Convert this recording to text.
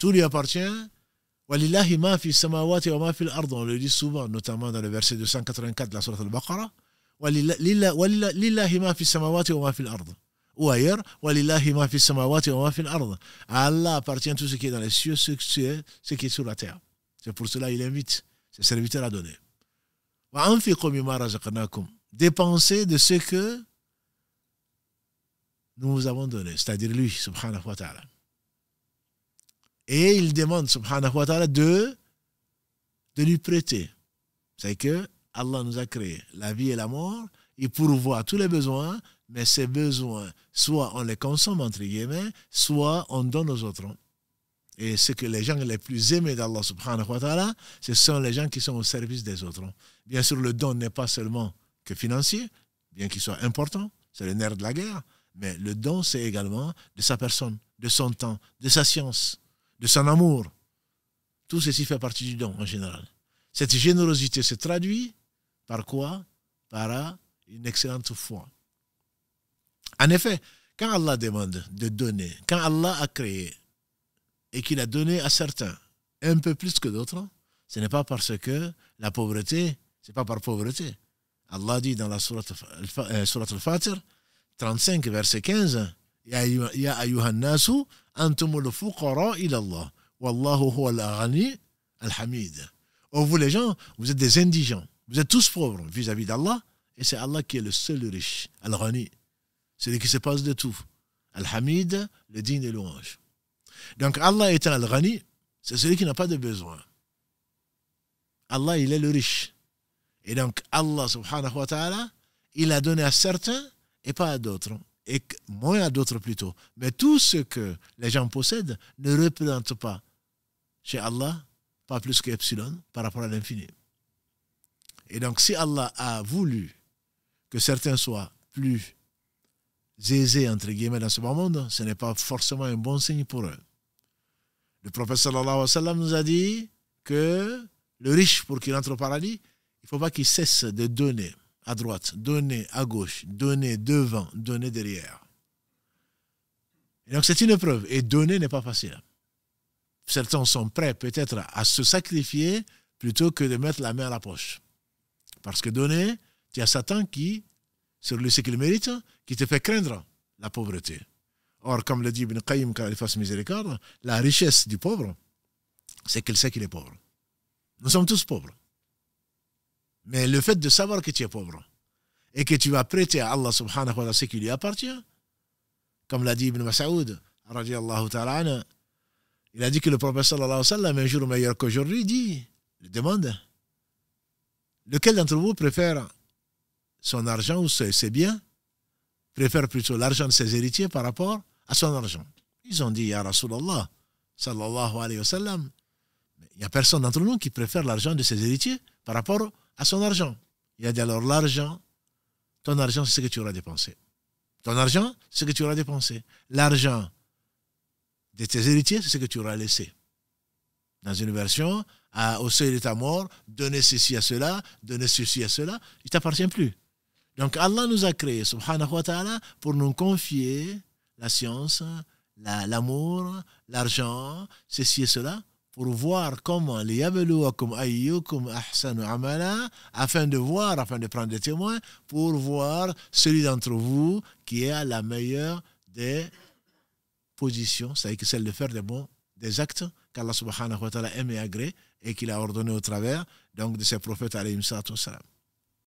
Tout lui appartient. Walillahi ma fi samawati wa ma fi al-ard. On le dit souvent, notamment dans le verset 284 de la sourate al-Baqarah. Walillahi ma fi samawati wa ma fi al-ard. Ou ailleurs, Walillahi ma fi samawati wa ma fi al-ard. À Allah appartient tout ce qui est dans les cieux, ce qui est sur la terre. C'est pour cela qu'il invite ses serviteurs à donner. Wa anfiqu mimma razaqnakum. Dépensez de ce que nous vous avons donné, c'est-à-dire lui, subhanahu wa ta'ala. Et il demande, subhanahu wa ta'ala, de lui prêter. C'est que Allah nous a créé la vie et la mort, il pourvoit à tous les besoins, mais ces besoins, soit on les consomme, entre guillemets, soit on donne aux autres. Et ce que les gens les plus aimés d'Allah, subhanahu wa ta'ala, ce sont les gens qui sont au service des autres. Bien sûr, le don n'est pas seulement que financier, bien qu'il soit important, c'est le nerf de la guerre, mais le don, c'est également de sa personne, de son temps, de sa science, de son amour. Tout ceci fait partie du don en général. Cette générosité se traduit par quoi? Par une excellente foi. En effet, quand Allah demande de donner, quand Allah a créé et qu'il a donné à certains un peu plus que d'autres, ce n'est pas parce que la pauvreté, c'est pas par pauvreté. Allah dit dans la sourate al-Fatir, 35, verset 15, Ya ayyuhan nasu, antumul fuqara ila Allah, wallahu huwal ghani al-hamid. Oh, vous les gens, vous êtes des indigents, vous êtes tous pauvres vis-à-vis d'Allah, et c'est Allah qui est le seul riche, al-ghani, celui qui se passe de tout, al-hamid, le digne des louanges. Donc Allah étant al-ghani, c'est celui qui n'a pas de besoin. Allah, il est le riche. Et donc Allah, subhanahu wa ta'ala, il a donné à certains et pas à d'autres. Et moins à d'autres plutôt. Mais tout ce que les gens possèdent ne représente pas chez Allah, pas plus qu'epsilon par rapport à l'infini. Et donc si Allah a voulu que certains soient plus aisés, entre guillemets, dans ce bas monde, ce n'est pas forcément un bon signe pour eux. Le prophète sallallahu alayhi wa sallam nous a dit que le riche, pour qu'il entre au paradis, il ne faut pas qu'il cesse de donner à droite, donner à gauche, donner devant, donner derrière. Et donc c'est une épreuve. Et donner n'est pas facile. Certains sont prêts peut-être à se sacrifier plutôt que de mettre la main à la poche. Parce que donner, tu as Satan qui, sur lui ce qu'il mérite, qui te fait craindre la pauvreté. Or, comme le dit Ibn Qayyim, quand il fasse miséricorde, la richesse du pauvre, c'est qu'il sait qu'il est pauvre. Nous sommes tous pauvres. Mais le fait de savoir que tu es pauvre et que tu vas prêter à Allah subhanahu wa ta'ala ce qui lui appartient, comme l'a dit Ibn Mas'ud, radiallahu ta'ala, il a dit que le prophète sallallahu alayhi wa sallam, un jour meilleur qu'aujourd'hui, il demande, lequel d'entre vous préfère son argent ou ses biens, préfère plutôt l'argent de ses héritiers par rapport à son argent. Ils ont dit, Ya Rasulallah, sallallahu alayhi wa sallam, il n'y a personne d'entre nous qui préfère l'argent de ses héritiers par rapport à son argent. Il a dit alors l'argent, ton argent c'est ce que tu auras dépensé. Ton argent, c'est ce que tu auras dépensé. L'argent de tes héritiers, c'est ce que tu auras laissé. Dans une version, au seuil de ta mort, donner ceci à cela, donner ceci à cela, il ne t'appartient plus. Donc Allah nous a créés, subhanahu wa ta'ala, pour nous confier la science, l'amour, l'argent, ceci et cela, pour voir comment afin de voir, afin de prendre des témoins, pour voir celui d'entre vous qui est à la meilleure des positions, c'est-à-dire que celle de faire des actes qu'Allah subhanahu wa ta'ala aime et agrée et qu'il a ordonné au travers donc de ses prophètes alayhi salatu wassalam.